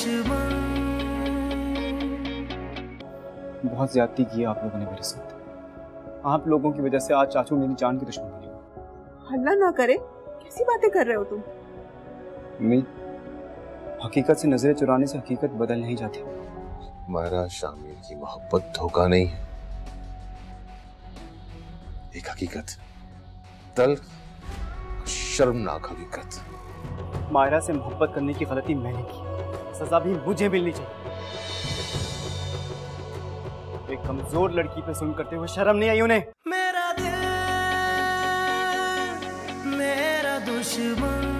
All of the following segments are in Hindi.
दुश्मन। बहुत ज्यादती की है आप लोगों ने मेरे साथ। आप लोगों की वजह से आज चाचू मेरी जान की दुश्मन है। हल्ला ना करे, कैसी बातें कर रहे हो तुम? हकीकत से नजरें चुराने से हकीकत बदल नहीं जाती। मायरा, शामिर की मोहब्बत धोखा नहीं है, एक हकीकत, तल्ख शर्मनाक हकीकत। मायरा से मोहब्बत करने की गलती मैंने की, सजा भी मुझे मिलनी चाहिए। एक कमजोर लड़की पे जुल्म करते हुए शर्म नहीं आई उन्हें? मेरा दिल मेरा दुश्मन।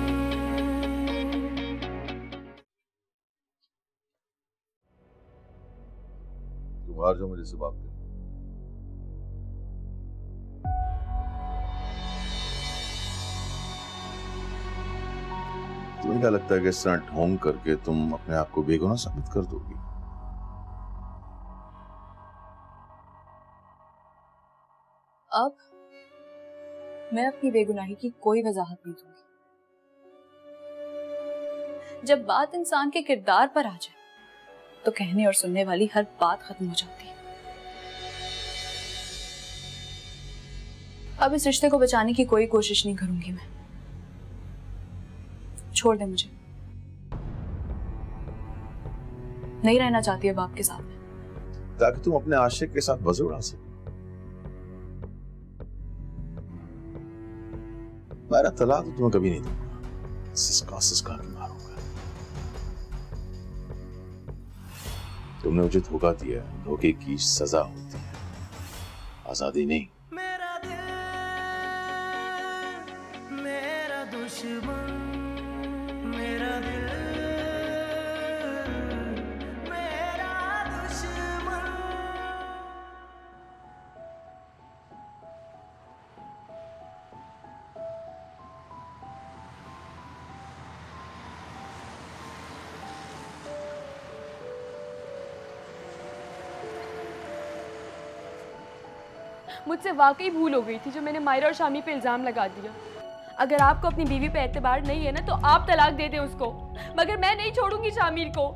तुम हार जाओ मेरे से बात कर। तुम्हें क्या लगता है कि इस तरह ढोंग करके तुम अपने आप को बेगुनाह साबित कर दोगी? अब मैं अपनी बेगुनाही की कोई वजाहत नहीं दूंगी। जब बात इंसान के किरदार पर आ जाए तो कहने और सुनने वाली हर बात खत्म हो जाती है। अब इस रिश्ते को बचाने की कोई कोशिश नहीं करूंगी मैं। छोड़ दे मुझे, नहीं रहना चाहती अब आपके साथ में। ताकि तुम अपने आशिक के साथ मजे उड़ा सको। मेरा तलाक तो तुम्हें कभी नहीं दूंगा, सिसका के मारूंगा। तुमने मुझे धोखा दिया, धोखे की सजा होती है, आजादी नहीं। मेरा दिल मेरा दुश्मन। मेरा दिल मेरा दुश्मन। मुझसे वाकई भूल हो गई थी जो मैंने मायरा और शामी पे इल्ज़ाम लगा दिया। अगर आपको अपनी बीवी पे एतबार नहीं है ना तो आप तलाक दे दें उसको, मगर मैं नहीं छोड़ूंगी शामिर को।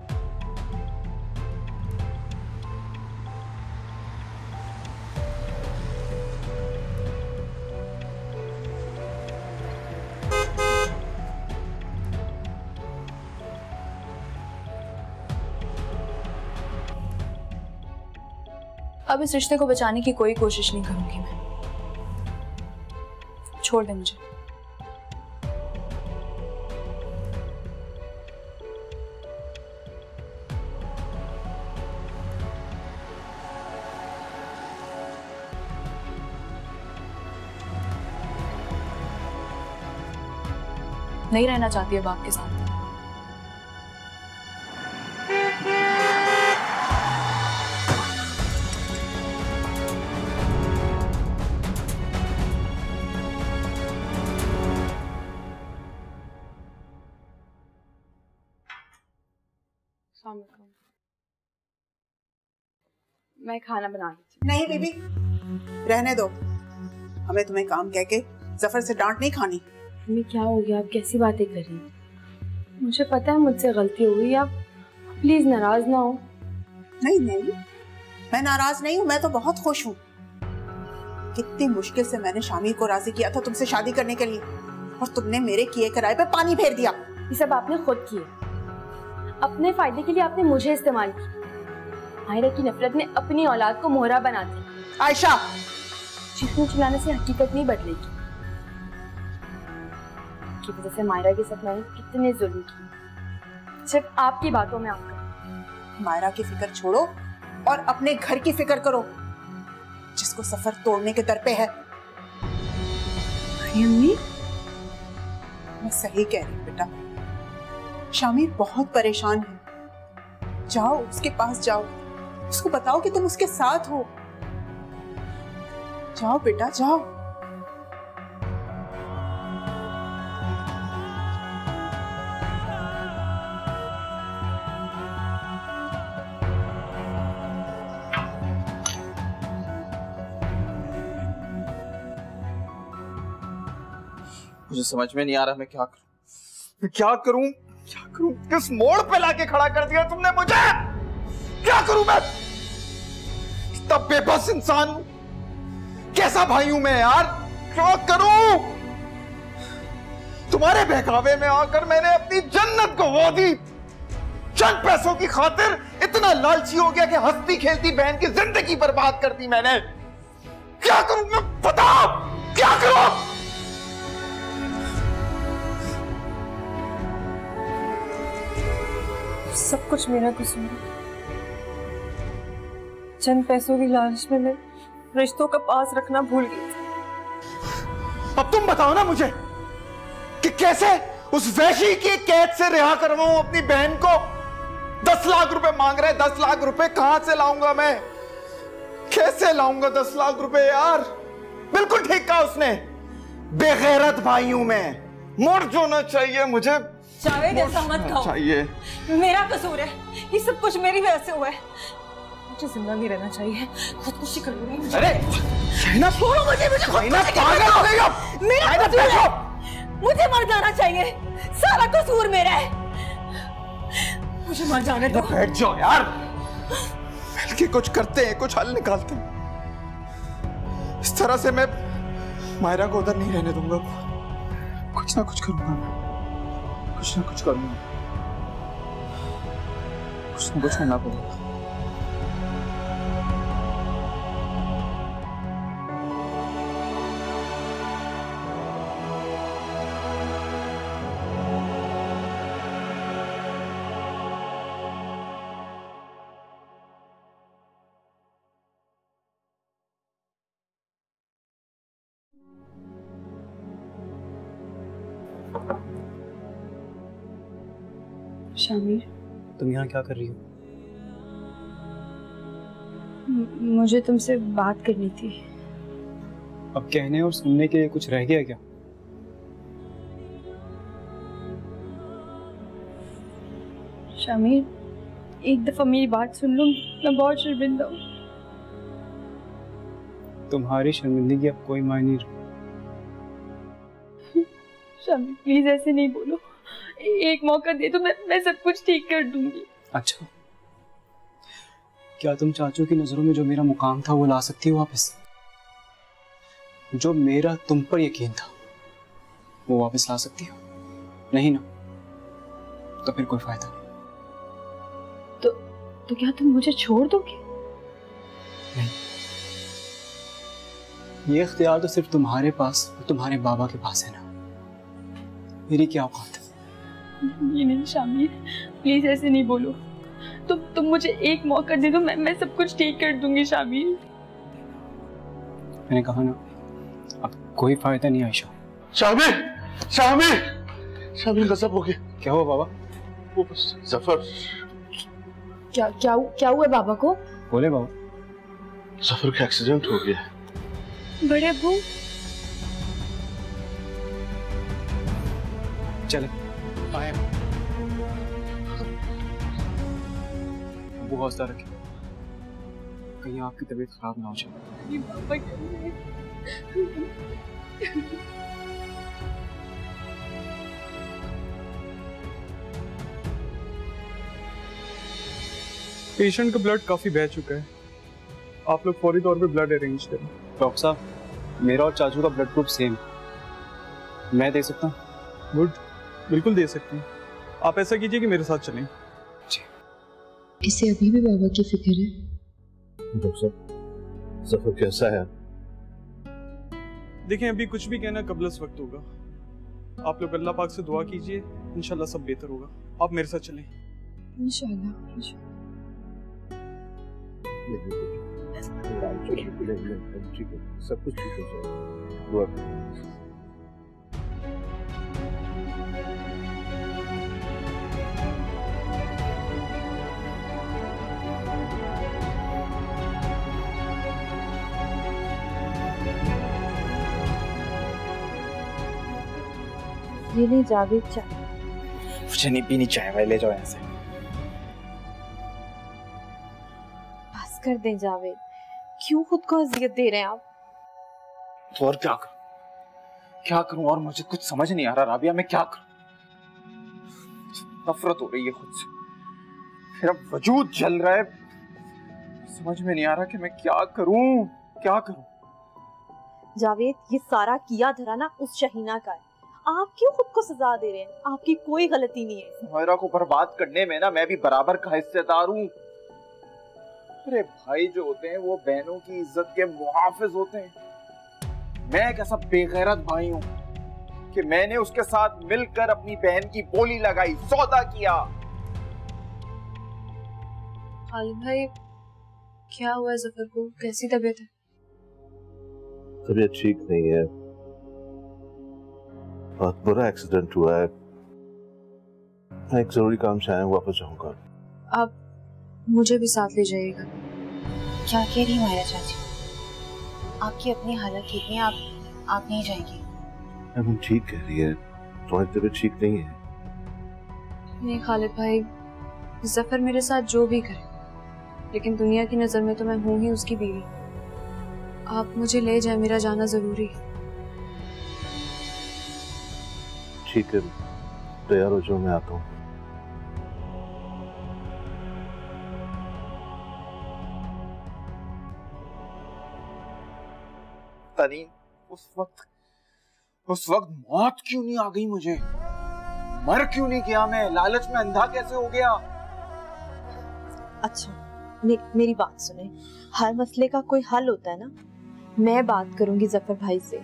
अब इस रिश्ते को बचाने की कोई कोशिश नहीं करूंगी मैं। छोड़ दे मुझे। नहीं रहना चाहती अब आपके साथ। मैं खाना बना ली। नहीं बीबी, रहने दो। हमें तुम्हें काम कह के जफर से डांट नहीं खानी। मम्मी क्या हो गया, आप कैसी बातें कर रही हैं? मुझे पता है मुझसे गलती हो गई, आप प्लीज नाराज ना हो। नहीं नहीं, मैं नाराज नहीं हूँ, मैं तो बहुत खुश हूँ। कितनी मुश्किल से मैंने शामिर को राजी किया था तुमसे शादी करने के लिए, और तुमने मेरे किए कराए पे पानी फेर दिया। ये सब आपने खुद किए, अपने फायदे के लिए आपने मुझे इस्तेमाल किया। मायरा की नफरत ने अपनी औलाद को मोहरा बना दिया। आयशा, चीखने चिल्लाने से हकीकत नहीं बदलेगी। की वजह से मायरा के साथ मैंने कितने जुल्म किए, सिर्फ आपकी बातों में आकर। मायरा की फिक्र छोड़ो और अपने घर की फिक्र करो, जिसको सफर तोड़ने के दर पे है। अम्मी, मैं सही कह रही हूँ बेटा, शामिर बहुत परेशान है। जाओ उसके पास जाओ, उसको बताओ कि तुम उसके साथ हो। जाओ बेटा जाओ। मुझे समझ में नहीं आ रहा मैं क्या करूं। क्या करूं? किस मोड़ पे लाके खड़ा कर दिया तुमने मुझे? क्या करूं मैं? इतना बेबस इंसान हूं, कैसा भाई हूं मैं यार? क्या करूं? तुम्हारे बहकावे में आकर मैंने अपनी जन्नत गंवा दी। चंद पैसों की खातिर इतना लालची हो गया कि हंसती खेलती बहन की जिंदगी बर्बाद कर दी मैंने। क्या करूं मैं? बताओ क्या करूं? सब कुछ मेरा कसूर है। चंद पैसों की लालच में मैं रिश्तों का पास रखना भूल गई थी। अब तुम बताओ ना मुझे कि कैसे उस वैशी की कैद से रिहा करवाऊं अपनी बहन को। 10 लाख रुपए मांग रहे, 10 लाख रुपए कहां से लाऊंगा मैं? कैसे लाऊंगा 10 लाख रुपए यार? बिल्कुल ठीक कहा उसने, बेगैरत भाई हूं मैं, मुड़ जाना चाहिए मुझे। जावेद ऐसा मत कहो, चाहिए मेरा कसूर है, ये सब कुछ मेरी वजह से हुआ है। मुझे जिंदा नहीं रहना चाहिए, खुदकुशी कर लूंगी। अरे शहना छोड़ो मुझे, पागल हो गई अब। मेरा कसूर है, मुझे मर जाना चाहिए, सारा कसूर मेरा है, मुझे मर जाने दो। बैठ जाओ यार, मिलके कुछ करते हैं, कुछ हल निकालते हैं। इस तरह से मैं मायरा को उधर नहीं रहने दूंगा। कुछ ना कुछ करूंगा मैं, कुछ ना कुछ करूंगा, कुछ ना कुछ करना पड़ेगा। शामिर, तुम यहाँ क्या कर रही हो? मुझे तुमसे बात करनी थी। अब कहने और सुनने के लिए कुछ रह गया क्या? शामिर, एक दफा मेरी बात सुन लो, मैं बहुत शर्मिंदा हूँ। तुम्हारी शर्मिंदगी अब कोई मायने नहीं। शामिर प्लीज ऐसे नहीं बोलो, एक मौका दे तो मैं सब कुछ ठीक कर दूंगी। अच्छा, क्या तुम चाचू की नजरों में जो मेरा मुकाम था वो ला सकती हो वापस? जो मेरा तुम पर यकीन था वो वापस ला सकती हो? नहीं ना, तो फिर कोई फायदा नहीं। तो क्या तुम मुझे छोड़ दोगे? नहीं, ये इख्तियार तो सिर्फ तुम्हारे पास और तुम्हारे बाबा के पास है ना, मेरी क्या औकात है? ये नहीं शामिर, प्लीज ऐसे नहीं बोलो, तुम मुझे एक मौका दे दो, मैं सब कुछ ठीक कर दूंगी शामिर। मैंने कहा ना, अब कोई फायदा नहीं आयशा। शामिर, शामिर, शामिर गजब हो गया। क्या हुआ बाबा? वो बस जफर। क्या हुआ बाबा को? बोले बाबा। जफर का एक्सीडेंट हो गया। बड़े अब्बू चले आए। वो हौसला रखें, कहीं आपकी तबीयत खराब ना हो जाए। पापा पेशेंट का ब्लड काफी बह चुका है, आप लोग फौरी तौर पे ब्लड अरेंज करें। डॉक्टर साहब, मेरा और चाचू का ब्लड ग्रुप सेम, मैं दे सकता हूँ? गुड, बिल्कुल दे सकते हैं। आप ऐसा कीजिए कि मेरे साथ चलें। जी। इसे अभी भी बाबा की फिक्र है। डॉक्टर साहब, जफर कैसा है? देखें, अभी कुछ भी कहना कबलस वक्त होगा। आप लोग अल्लाह पाक से दुआ कीजिए, इंशाल्लाह सब बेहतर होगा। आप मेरे साथ चलें। इंशाल्लाह। ठीक है, सब कुछ ठीक हो जाएगा, दुआ कीजिए। ये नहीं जावेद चाय। मुझे नहीं पीनी चाय भाई, ले जाओ यहाँ से। बस कर दें जावेद, क्यों खुद को अजियत दे रहे हैं आप? तो और क्या करूं? क्या करूं? और मुझे कुछ समझ नहीं आ रहा राबिया, मैं क्या करूं? नफरत हो रही है खुद से, मेरा वजूद जल रहा है। समझ में नहीं आ रहा कि मैं क्या करूं, क्या करूं। जावेद, ये सारा किया धरा ना उस शहीना का है। आप क्यों खुद को सजा दे रहे हैं? आपकी कोई गलती नहीं है। मायरा को बर्बाद करने में ना मैं भी बराबर का हिस्सेदार हूँ। अरे भाई जो होते हैं वो बहनों की इज्जत के मुहाफिज होते हैं। मैं एक ऐसा बेगैरत भाई हूँ कि मैंने उसके साथ मिलकर अपनी बहन की बोली लगाई, सौदा किया। खालिद भाई, क्या हुआ जफर को? कैसी तबीयत है? तबीयत ठीक नहीं है, बहुत बुरा एक्सीडेंट हुआ है। मैं एक जरूरी काम से आया हूँ, वापस जाऊंगा। आप मुझे भी साथ ले जाइएगा। क्या कह रही मायरा चाची? आपकी अपनी हालत ठीक नहीं, आप नहीं जाएंगी? मैम ठीक कह रही है, तुम्हारी तबीयत ठीक नहीं है। नहीं खालिद भाई, जफर मेरे साथ जो भी करे, लेकिन दुनिया की नजर में तो मैं हूँ ही उसकी बीवी। आप मुझे ले जाए, मेरा जाना जरूरी है। ठीक है, तैयार हो जाओ, मैं आता हूँ। तनी उस वक्त मौत क्यों नहीं आ गई मुझे? मर क्यों नहीं गया मैं? लालच में अंधा कैसे हो गया? अच्छा, मेरी बात सुने। हर मसले का कोई हल होता है ना। मैं बात करूंगी जफर भाई से।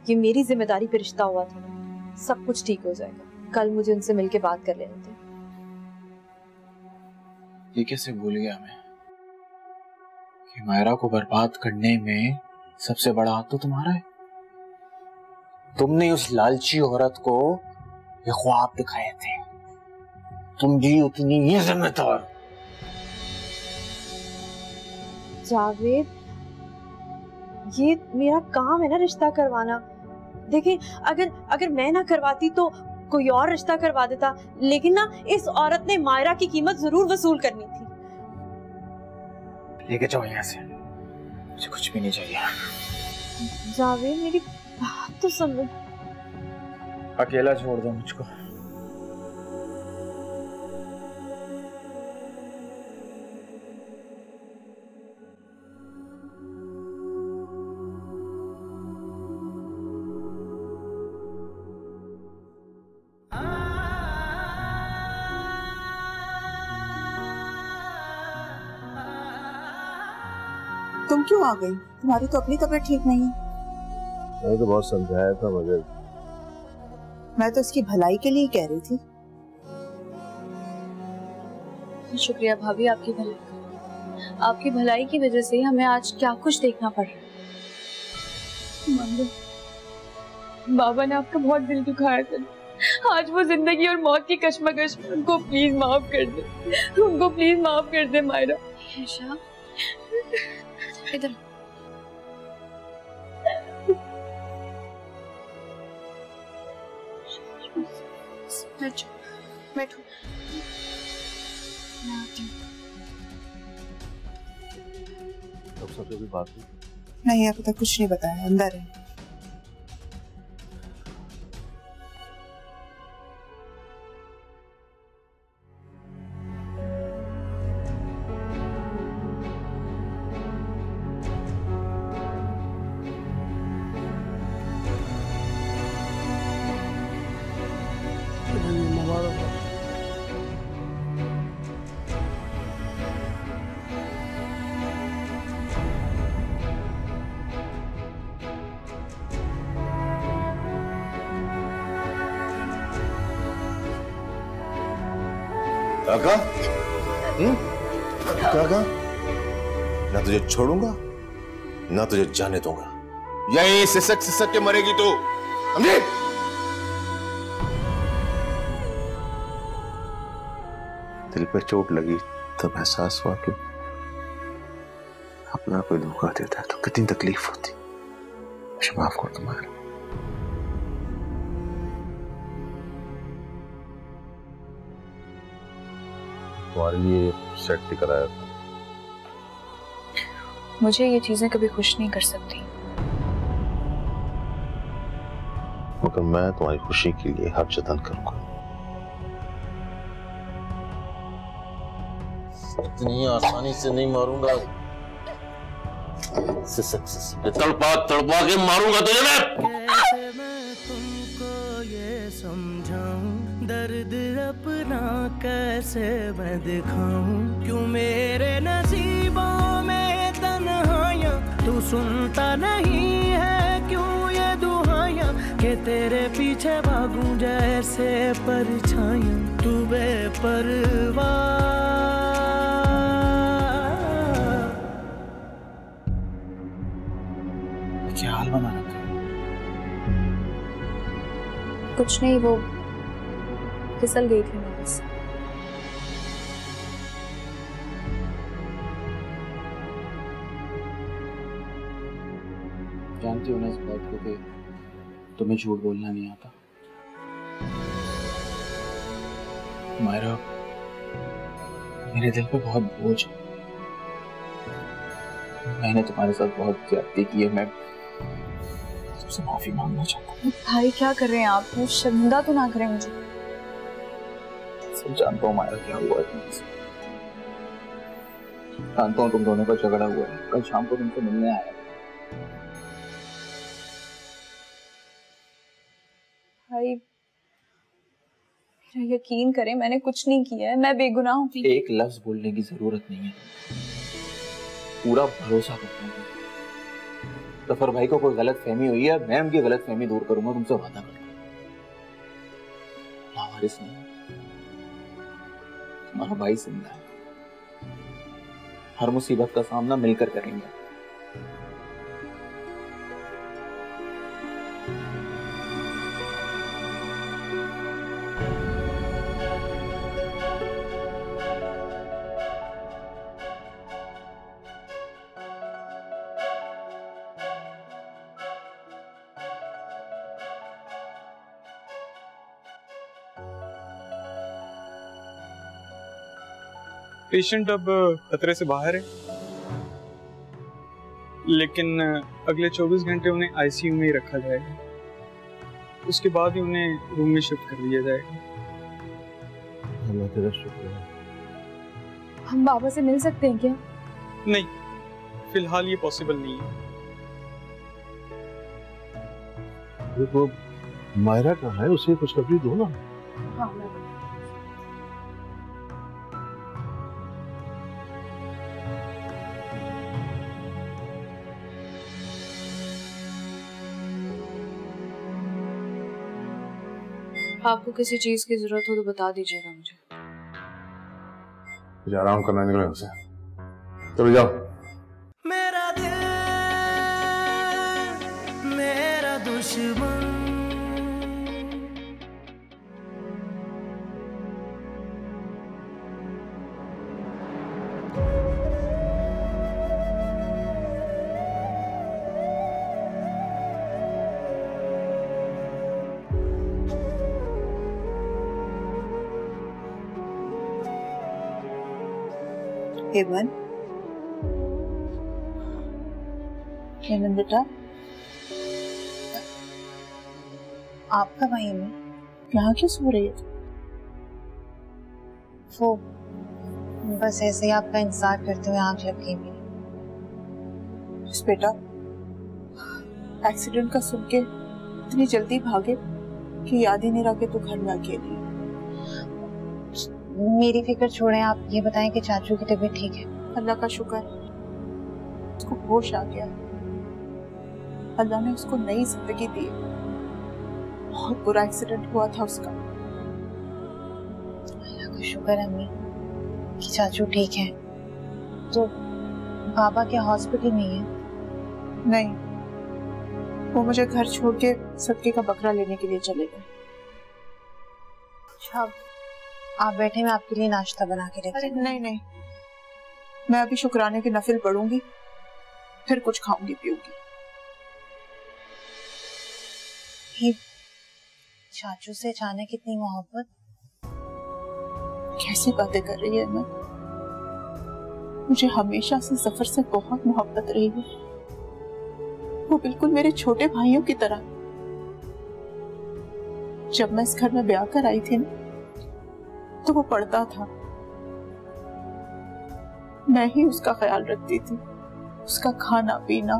ये मेरी जिम्मेदारी पे रिश्ता हुआ था ना, सब कुछ ठीक हो जाएगा। कल मुझे उनसे मिलके बात कर लेने थे। ये कैसे भूल गया मैं कि मायरा को बर्बाद करने में सबसे बड़ा हाथ तो तुम्हारा है। तुमने उस लालची औरत को ये ख्वाब दिखाए थे, तुम भी उतनी ही जिम्मेदार। जावेद, ये मेरा काम है ना रिश्ता करवाना। देखिए, अगर मैं ना करवाती तो कोई और रिश्ता करवा देता, लेकिन ना इस औरत ने मायरा की कीमत जरूर वसूल करनी थी। लेके जाओ यहाँ से, मुझे कुछ भी नहीं चाहिए। जावेद, मेरी बात तो समझ। अकेला छोड़ दो मुझको। तुम क्यों आ गई? तुम्हारी तो अपनी तबीयत ठीक नहीं है। मैंने तो बहुत समझाया था, मगर मैं तो इसकी भलाई के लिए कह रही थी। शुक्रिया भाभी, आपकी भलाई का। आपकी भलाई की वजह से हमें आज क्या कुछ देखना पड़ रहा है। बाबा ने आपका बहुत दिल दुखाया था। आज वो जिंदगी और मौत की कश्मकश में उनको प्लीज माफ कर दे, उनको प्लीज माफ कर दे मायरा। ईशा, इधर बैठो। अब सबसे भी बात नहीं, अभी तक कुछ नहीं बताया, अंदर है। काका, काका, ना तुझे छोड़ूंगा ना तुझे जाने दूंगा। यही सिसक सिसक के मरेगी तू, समझे? दिल पे चोट लगी तब एहसास हुआ कि अपना कोई धोखा देता है तो कितनी तकलीफ होती। मुझे माफ कर तुम्हारे। तुम्हारे लिए सेट भी कराया था। मुझे ये चीजें कभी खुश नहीं कर सकती, मगर मैं तुम्हारी खुशी के लिए हर जतन करूंगा। इतनी आसानी से नहीं मारूंगा। सिसक सिसक तड़पा तड़पा के मारूंगा तुझे मैं। कैसे मैं तुमको ये समझाऊं, दर्द अपना कैसे मैं दिखाऊं, क्यों मेरे नसीबों में तन्हाइयां, तू सुनता नहीं है क्यों ये दुहाइयां, कि तेरे पीछे भागूं जैसे परछाइयां, तू बेपरवाह। क्या हाल बना रखा है? कुछ नहीं, वो फिसल गई थी मैं बस। जानती हो ना इस बात को कि तुम्हें झूठ बोलना नहीं आता। मायरा, मेरे दिल पे बहुत बोझ है। मैंने तुम्हारे साथ बहुत ज्यादती की है। मैं तुमसे माफी मांगना चाहता हूँ। भाई क्या कर रहे हैं आप? वो शर्मिंदा तो ना करें मुझे। सब जानता हूँ मायरा क्या हुआ है तुमसे। जानता हूँ तुम दोनों का झगड़ा हुआ है। कल शाम को तुमसे मिलने आया। भाई मेरा यकीन करें, मैंने कुछ नहीं किया है, मैं बेगुनाह हूँ। एक लफ्ज बोलने की जरूरत नहीं है, पूरा भरोसा करता हूँ। जफर भाई को कोई गलत फहमी हुई है, मैं उनकी गलत फहमी दूर करूंगा, तुमसे वादा करता हूँ। लावारिस नहीं, तुम्हारा भाई जिंदा है। हर मुसीबत का सामना मिलकर करेंगे। पेशेंट अब खतरे से बाहर है, लेकिन अगले 24 घंटे उन्हें आईसीयू में ही रखा जाएगा। उसके बाद ही उन्हें रूम में शिफ्ट कर दिया जाएगा। अल्लाह तेरा शुक्र है। हम बाबा से मिल सकते हैं क्या? नहीं, फिलहाल ये पॉसिबल नहीं है। देखो मायरा कहाँ है, उसे खुशखबरी दो ना। हाँ, मैं आपको किसी चीज की जरूरत हो तो बता दीजिएगा मुझे। मुझे आराम करना निकले उसे। चलो जाओ। मेरा दिल मेरा दुश्मन, हेमन, हेमन बेटा, आप कब आई? मैं यहाँ क्यों सो रही है? वो बस ऐसे ही आपका इंतजार करते हुए आंख लग गई मेरी। बेटा, एक्सीडेंट का सुन के इतनी जल्दी भागे कि याद ही नहीं रहा कि तू घर में अकेली है। मेरी फिक्र छोड़ें, आप ये बताएं कि चाचू की तबीयत ठीक है? अल्लाह का शुक्र, उसको होश आ गया। अल्लाह ने उसको नई जिंदगी दी। बहुत बुरा एक्सीडेंट हुआ था उसका। अल्लाह का शुक्र अम्मी कि चाचू ठीक है। तो बाबा क्या हॉस्पिटल में ही है? नहीं, वो मुझे घर छोड़ के सदके का बकरा लेने के लिए चले गए। अच्छा, आप बैठे, मैं आपके लिए नाश्ता बना के लेती हूँ। नहीं नहीं, मैं अभी शुक्राने की नफिल पढ़ूंगी, फिर कुछ खाऊंगी पीऊंगी। चाचू से अचानक इतनी मोहब्बत? कैसी बातें कर रही है मैं? मुझे हमेशा से जफर से बहुत मोहब्बत रही है। वो बिल्कुल मेरे छोटे भाइयों की तरह। जब मैं इस घर में ब्याह कर आई थी ना, तो वो पढ़ता था। मैं ही उसका ख्याल रखती थी, उसका खाना पीना,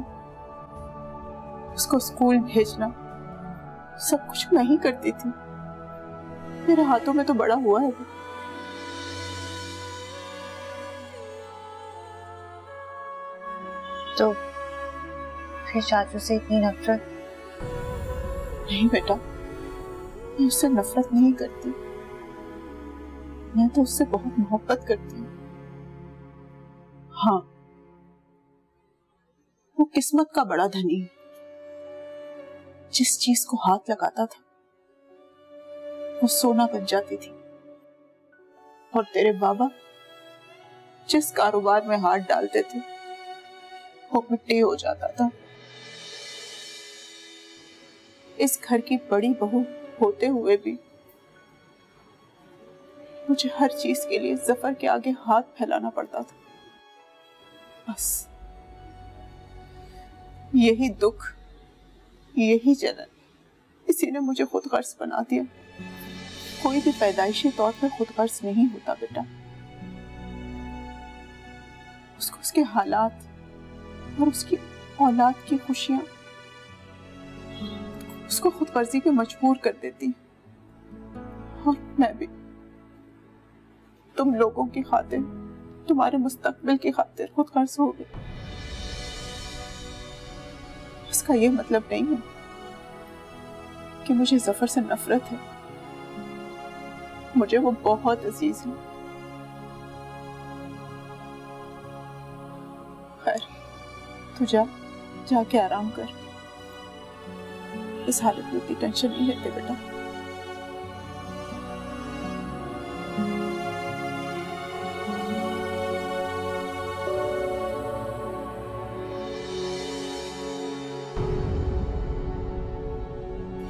उसको स्कूल भेजना, सब कुछ मैं ही करती थी। मेरे हाथों में तो बड़ा हुआ है वो। तो फिर चाचू से इतनी नफरत? नहीं बेटा, मैं उससे नफरत नहीं करती, मैं तो उससे बहुत मोहब्बत करती हूँ। हाँ, वो किस्मत का बड़ा धनी है। जिस चीज को हाथ लगाता था वो सोना बन जाती थी, और तेरे बाबा जिस कारोबार में हाथ डालते थे वो मिट्टी हो जाता था। इस घर की बड़ी बहू होते हुए भी मुझे हर चीज के लिए जफर के आगे हाथ फैलाना पड़ता था। बस यही दुख, यही जलन, इसी ने मुझे खुदगर्ज बना दिया। कोई भी पैदाइशी तौर पर खुदगर्ज नहीं होता बेटा, उसको उसके हालात और उसकी औलाद की खुशियां उसको खुदगर्जी पे मजबूर कर देती। और मैं भी तुम लोगों की खातिर, तुम्हारे मुस्तकबिल की खातिर खुदगर्ज हो गई। इसका ये मतलब नहीं है कि मुझे जफर से नफरत है, मुझे वो बहुत अजीज है। खैर, तू जाके आराम कर। इस हालत में इतनी टेंशन नहीं लेते बेटा।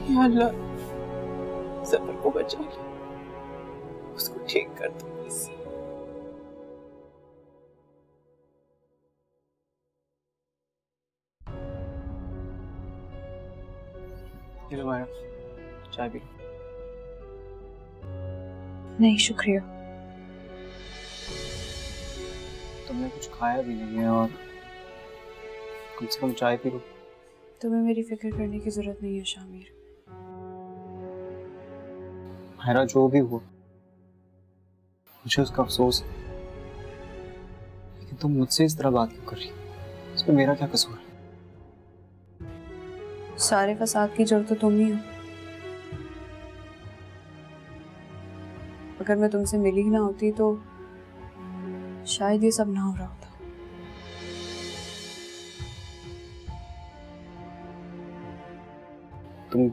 या अल्लाह, जफर को बचा ले, उसको ठीक कर दो प्लीज। ये लो माया, चाय पी। नहीं शुक्रिया। तुमने कुछ खाया भी नहीं है और कम से कम चाय पी लो। तुम्हें मेरी फिक्र करने की जरूरत नहीं है शामिर। मेरा जो भी हुआ मुझे उसका अफसोस है, लेकिन तुम मुझसे इस तरह बात क्यों कर रही हो? इसमें मेरा क्या कसूर है? सारे फसाद की जड़ तो तुम ही हो। अगर मैं तुमसे मिली ही ना होती तो शायद ये सब ना हो रहा होता। तुम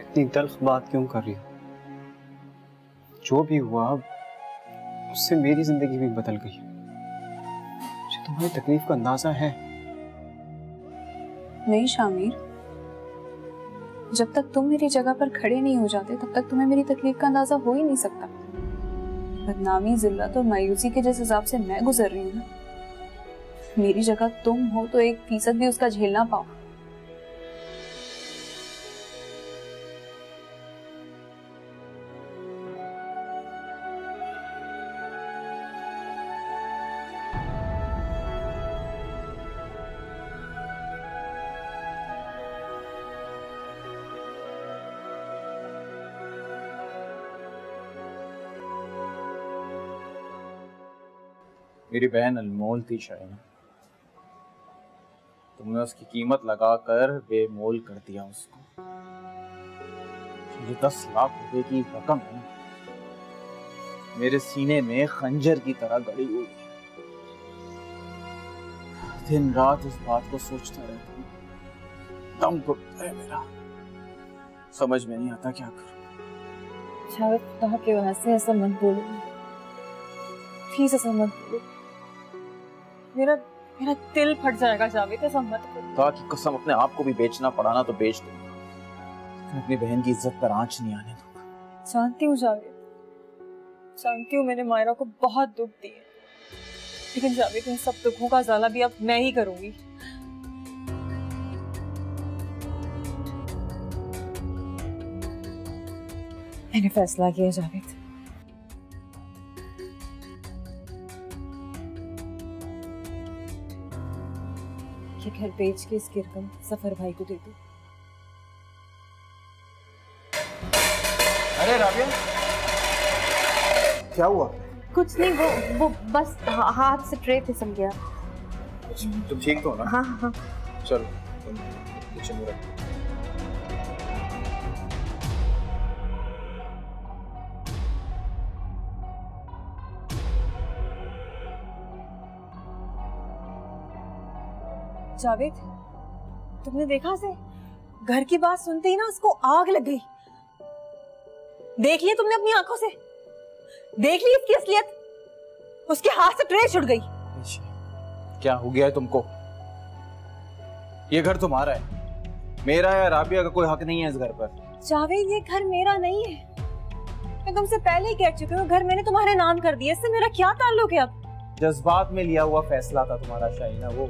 इतनी तल्ख बात क्यों कर रही हो? जो भी हुआ उससे मेरी जिंदगी भी बदल गई। मुझे तुम्हारी तकलीफ का अंदाजा है। नहीं शामिर, जब तक तुम मेरी जगह पर खड़े नहीं हो जाते तब तक तुम्हें मेरी तकलीफ का अंदाजा हो ही नहीं सकता। बदनामी, जिल्लत और मायूसी के जिस हिसाब से मैं गुजर रही हूँ ना, मेरी जगह तुम हो तो 1% भी उसका झेल ना पाओ। मेरी बहन अनमोल थी शाइना, तुमने उसकी कीमत लगाकर बेमोल कर दिया उसको। जो 10 लाख रुपए की रकम है मेरे सीने में खंजर की तरह गड़ी हुई है। दिन रात इस बात को सोचता रहता हूँ, दम घुटता है मेरा, समझ में नहीं आता क्या करूं। शायद खुदा के वास्ते ऐसा मत बोलो, प्लीज ऐसा मत बोलो। मेरा दिल फट जाएगा जावेद, ऐसा मत करो। खुदा की कसम, अपने आप को भी बेचना पड़ा ना तो बेच दूंगा, लेकिन अपनी बहन की इज्जत पर आंच नहीं आने दूंगा। जानती हूँ जावेद, जानती हूँ मैंने मायरा को बहुत दुख दिए, लेकिन जावेद इन सब दुखों का ज़ाला भी अब मैं ही करूंगी। मैंने फैसला किया जावेद, ये घर बेच के इसकी रकम सफर भाई को दे दो। अरे राबिया, क्या हुआ? कुछ नहीं, वो बस हाथ से ट्रे फिसल गया। तुम ठीक तो हो ना? हाँ हाँ। चलो तुम किचन में रखो। जावेद, तुमने देखा से घर की बात सुनते ही ना उसको आग लग गई। देख लिया तुमने अपनी आंखों से? देख ली इसकी असलियत? उसके हाथ से ट्रे छुट गई। क्या हो गया है तुमको? ये घर तुम्हारा है, मेरा या राबिया का कोई हक नहीं है इस घर पर। जावेद, ये घर मेरा नहीं है। मैं तुमसे पहले ही कह चुकी हूँ, घर मैंने तुम्हारे नाम कर दिया, इससे मेरा क्या ताल्लुक है अब? जज्बात में लिया हुआ फैसला था तुम्हारा शाहीना वो,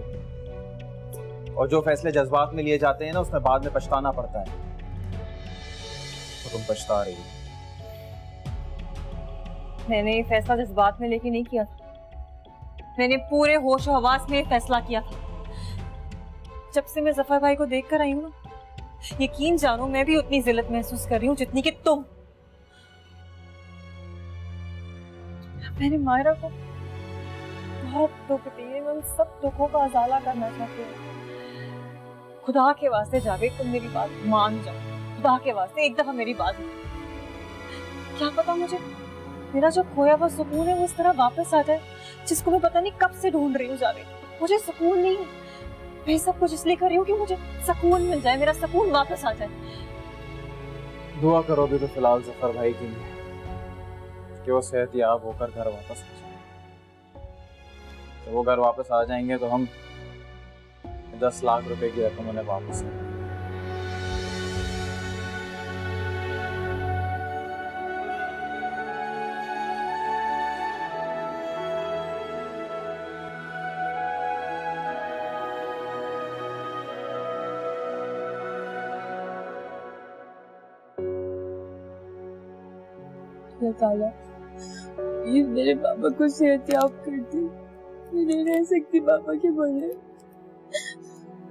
और जो फैसले जज्बात में लिए जाते हैं ना उसमें बाद में पछताना पड़ता है, तो तुम पछता रही हो। मैंने ये फैसला जज्बात में लेके नहीं किया था, मैंने पूरे होश और हवास में ये फैसला किया था। जब से मैं जफर भाई को देखकर आई हूँ ना, यकीन जानो मैं भी उतनी जिल्लत महसूस कर रही हूँ जितनी कि तुम। मैंने मायरा को बहुत दुख दिए, मैं उन सब दुखों का अजाला करना चाहती हूँ। खुदा के वास्ते जावेद, तुम मेरी बात मान जाओ, खुदा के वास्ते एक दफा मेरी बात मान। क्या पता मुझे मेरा जो खोया हुआ सुकून है वो इस तरह वापस आ जाए, जिसको मैं पता नहीं कब से ढूंढ रही हूँ। जावेद, मुझे सुकून नहीं है। मैं सब कुछ इसलिए कर रही हूँ कि मुझे सुकून मिल जाए, मेरा सुकून वापस आ जाए। दुआ करो भी तो फिलहाल जफर भाई के लिए कि वो सेहतयाब होकर घर वापस आ जाए। तो वो घर वापस आ जाएंगे तो हम 10 लाख रुपए की रकम उन्हें वापस देंगे। ताला, ये मेरे पापा को सेहतयाब कर दी। मैं नहीं रह सकती पापा के बगैर।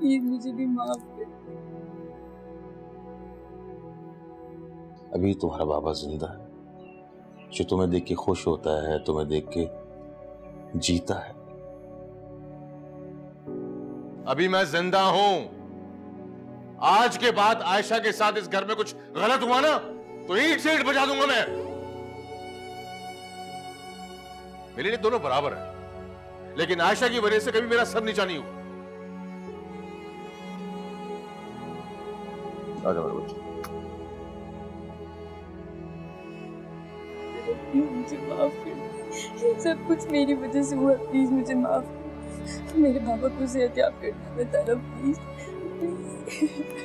ये मुझे भी माफ कर दे। अभी तुम्हारा बाबा जिंदा है, जो तुम्हें देख के खुश होता है, तुम्हें देख के जीता है। अभी मैं जिंदा हूं। आज के बाद आयशा के साथ इस घर में कुछ गलत हुआ ना तो ईंट से ईंट बजा दूंगा मैं। मेरे लिए दोनों बराबर है, लेकिन आयशा की वजह से कभी मेरा सर नीचा नहीं हुआ। आ जाओ बच्चे। मुझे माफ कर, ये सब कुछ मेरी वजह से हुआ। प्लीज मुझे माफ कर। मेरे पापा को सेहतयाब करना मैं तारा, प्लीज प्लीज।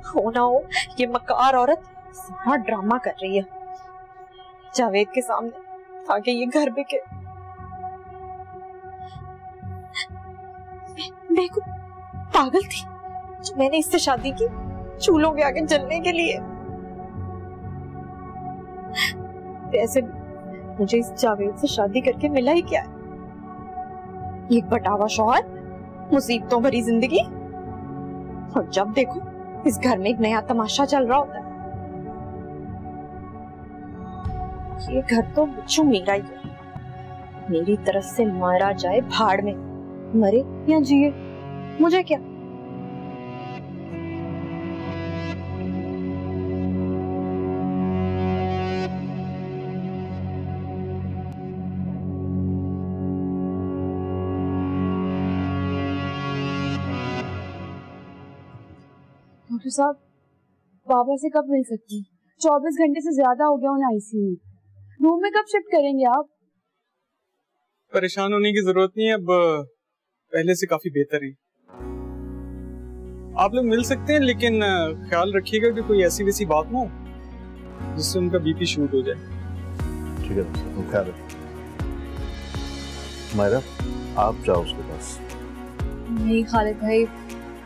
हो ना हो, ये मकार औरत सारा ड्रामा कर रही है जावेद के सामने ताकि ये घर बिके। मैं को पागल थी जो मैंने इससे शादी की चूल्हों के आगे जलने के लिए। वैसे मुझे इस जावेद से शादी करके मिला ही क्या है? एक बटावा शौहर, मुसीबतों भरी जिंदगी, और जब देखो इस घर में एक नया तमाशा चल रहा होता है। ये घर तो बच्चू मेरा ही है। मेरी तरफ से मारा जाए भाड़ में, मरे या जिए मुझे क्या। डॉक्टर साहब, बाबा से कब मिल सकती? 24 घंटे से ज्यादा हो गया उन्हें आईसीयू में। रूम में कब शिफ्ट करेंगे आप? परेशान होने की जरूरत नहीं है, अब पहले से काफी बेहतर है। आप लोग मिल सकते हैं, लेकिन ख्याल रखिएगा कि कोई ऐसी वैसी बात ना हो जिससे उनका बीपी शूट हो जाए। ठीक है, तुम ख्याल रखो। मायरा, आप जाओ उसके पास। नहीं खालिद भाई,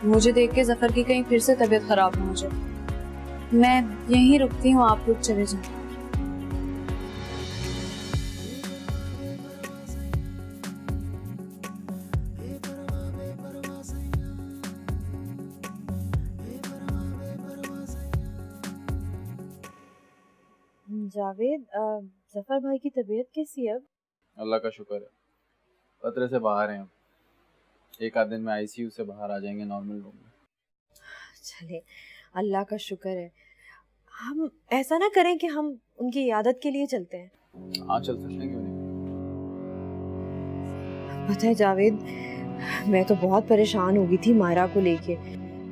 मुझे देख के जफर की कहीं फिर से तबीयत खराब ना हो जाए। मैं यहीं रुकती हूँ, आप लोग चले जाओ। जावेद, जफर भाई की तबीयत कैसी है अब? अल्लाह का शुक्र है, खतरे से बाहर हैं। अब एक आध दिन में आईसीयू से बाहर आ जाएंगे नॉर्मल रूम में। चले, अल्लाह का शुक्र है। हम ऐसा ना करें कि हम उनकी इयादत के लिए चलते हैं। हाँ चल सकते हैं, क्यों नहीं। पता है जावेद, मैं तो बहुत परेशान हो गई थी मायरा को लेके।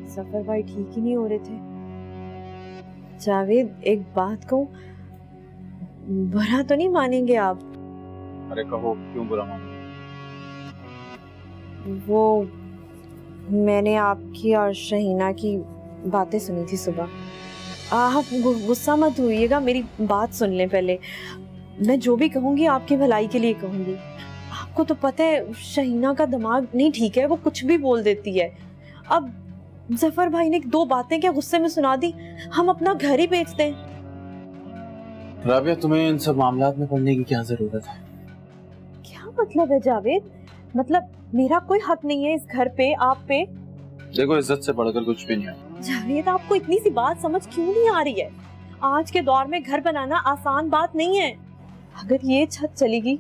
जफर भाई ठीक ही नहीं हो रहे थे। जावेद, एक बात कहूँ, बुरा तो नहीं मानेंगे आप? अरे कहो, क्यों बुरा मानो? वो मैंने आपकी और शहीना की बातें सुनी थी सुबह। आप गुस्सा मत होइएगा, मेरी बात सुन लें पहले। मैं जो भी कहूँगी आपकी भलाई के लिए कहूँगी। आपको तो पता है शहीना का दिमाग नहीं ठीक है, वो कुछ भी बोल देती है। अब जफर भाई ने 2 बातें क्या गुस्से में सुना दी, हम अपना घर ही बेच दें। राबिया, तुम्हें इन सब मामलात में पड़ने की क्या जरूरत है? क्या मतलब है जावेद? मतलब मेरा कोई हक नहीं है इस घर पे, आप पे? देखो, इज्जत से बढ़कर कुछ भी नहीं है। जावेद, आपको इतनी सी बात समझ क्यों नहीं आ रही है? आज के दौर में घर बनाना आसान बात नहीं है। अगर ये छत चलेगी,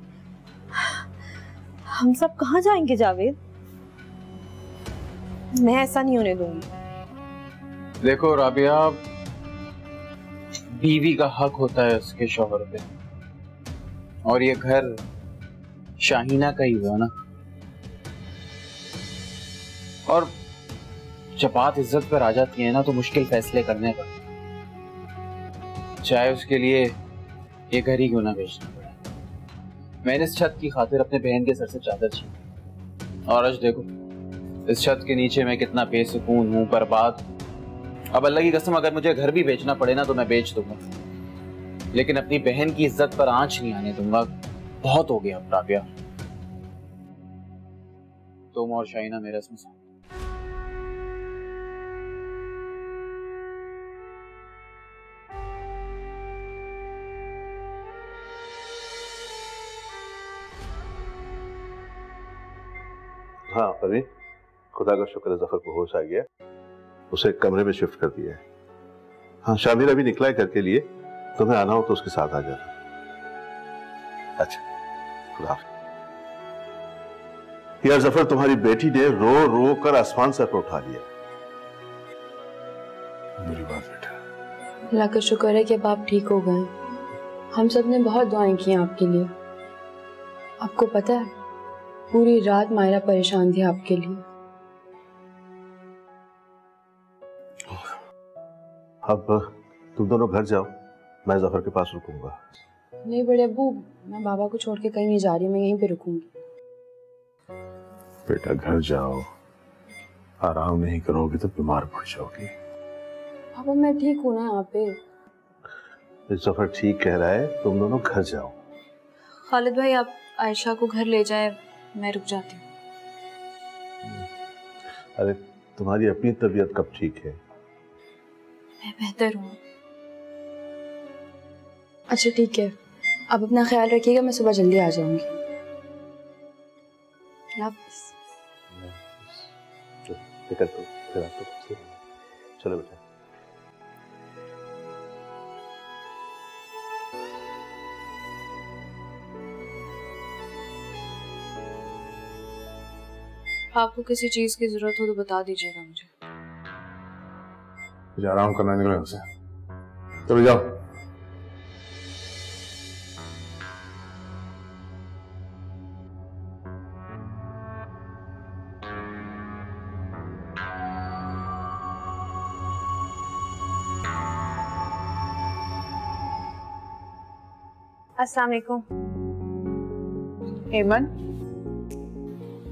हम सब कहाँ जाएंगे जावेद? मैं ऐसा नहीं होने दूंगी। देखो राबिया, बीवी का हक होता है उसके शौहर पे, और ये घर शाहीना का ही हुआ ना। और जब बात इज्जत पर आ जाती है ना, तो मुश्किल फैसले करने पर, चाहे उसके लिए ये घर ही क्यों ना बेचना पड़े। मैंने इस छत की खातिर अपने बहन के सर से चादर छीनी, और आज देखो इस छत के नीचे मैं कितना बेसुकून हूँ, बर्बाद। अब अल्लाह की कसम, अगर मुझे घर भी बेचना पड़े ना तो मैं बेच दूंगा, लेकिन अपनी बहन की इज्जत पर आंच नहीं आने दूंगा। बहुत हो गया अब राबिया, तुम और शाहीना मेरे इसमें साथ। हाँ परवीन, खुदा का शुक्र है जफर को होश आ गया, उसे एक कमरे में शिफ्ट कर दिया है। हाँ, शामिर अभी निकला है घर के लिए, तुम्हें आना हो तो उसके साथ आ जाना। अच्छा, खुदा हाफिज। यार जफर, तुम्हारी बेटी ने रो रो कर आसमान सर पर उठा लिया। बुरी बात बेटा। अल्लाह का शुक्र है कि अब आप ठीक हो गए। हम सब ने बहुत दुआएं की आपके लिए। आपको पता है, पूरी रात मायरा परेशान थी आपके लिए। अब तुम दोनों घर जाओ, मैं जफर के पास रुकूंगा। नहीं बड़े अब्बू, मैं बाबा को छोड़ के कहीं नहीं जा रही, मैं यहीं पे रुकूंगी। बेटा घर जाओ, आराम नहीं करोगे तो बीमार पड़ जाओगी। पापा मैं ठीक हूँ ना यहाँ पे। जफर ठीक कह रहा है, तुम दोनों घर जाओ। खालिद भाई, आप आयशा को घर ले जाएं, मैं रुक जाती हूँ। अरे तुम्हारी अपनी तबीयत कब ठीक है? मैं बेहतर हूँ। अच्छा ठीक है, आप अपना ख्याल रखिएगा, मैं सुबह जल्दी आ जाऊंगी। चलो बेटा। आपको किसी चीज की जरूरत हो तो बता दीजिएगा मुझे। मुझे आराम करना निकले उसे। चलो जाओ। अस्सलाम वालेकुम। हेमन,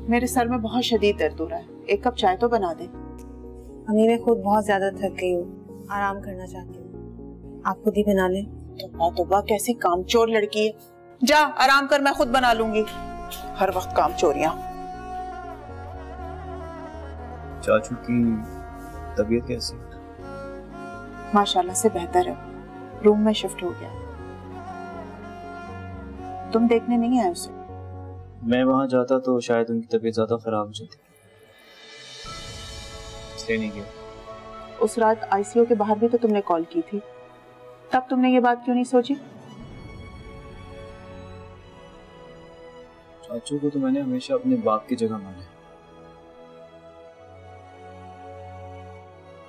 मेरे सर में बहुत शदीद दर्द हो रहा है, एक कप चाय तो बना दे। अम्मी मैं खुद बहुत ज्यादा थक गई हूँ, आराम करना चाहती हूँ, आप खुद ही बना लें। तौबा कैसी कामचोर लड़की है। जा आराम कर, मैं खुद बना लूंगी। हर वक्त कामचोरियां। चाचू की तबीयत कैसी? माशाल्लाह से बेहतर है, रूम में शिफ्ट हो गया। तुम देखने नहीं आए उसे? मैं वहां जाता तो शायद उनकी तबीयत ज्यादा खराब हो जाती, इसलिए नहीं गया। उस रात आईसीयू के बाहर भी तो तुमने कॉल की थी, तब तुमने ये बात क्यों नहीं सोची? चाचू को तो मैंने हमेशा अपने बाप की जगह माना,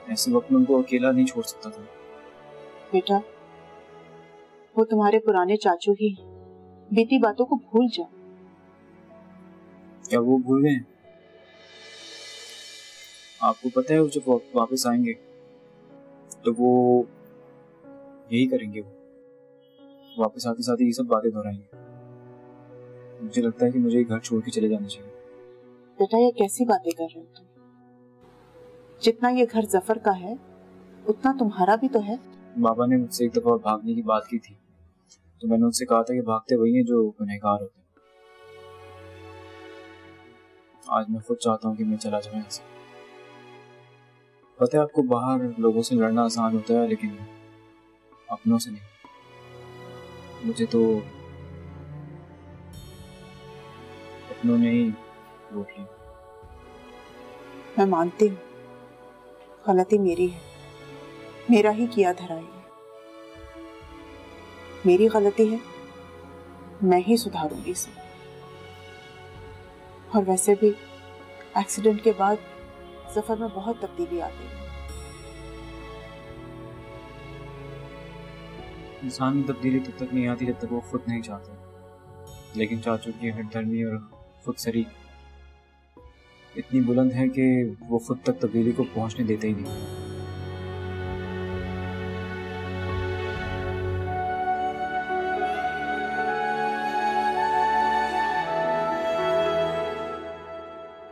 ऐसे वक्त में उनको अकेला नहीं छोड़ सकता था। बेटा, वो तुम्हारे पुराने चाचू ही हैं, बीती बातों को भूल जाओ। क्या वो भूल गए? आपको पता है वो जब वापस आएंगे तो वो यही करेंगे, वो वापस आते साथ ही ये सब बातें दोहराएंगे। मुझे लगता है कि मुझे घर छोड़ के चले जाना चाहिए। बेटा, ये कैसी बातें कर रहे हो तुम? जितना ये घर जफर का है उतना तुम्हारा भी तो है। बाबा ने मुझसे एक दफा भागने की बात की थी, तो मैंने उनसे कहा था कि भागते वही हैं जो गुनहगार होते हैं। आज मैं खुद चाहता हूँ कि मैं चला जाऊँ यहाँ से। पता है आपको, बाहर लोगों से लड़ना आसान होता है, लेकिन अपनों से नहीं। मुझे तो अपनों ने ही रोक लिया। मैं मानती हूँ गलती मेरी है, मेरा ही किया धरा है, मेरी गलती है, मैं ही सुधारूंगी इसे। और वैसे भी एक्सीडेंट के बाद सफर में बहुत तब्दीली आ गई। इंसान में तब्दीली तब तक नहीं आती जब तक वो खुद नहीं चाहता, लेकिन चाचू की हठधर्मी और खुदसरी इतनी बुलंद है कि वो खुद तक तब्दीली को पहुंचने देते ही नहीं।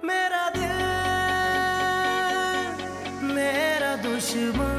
मेरा दिल मेरा दुश्मन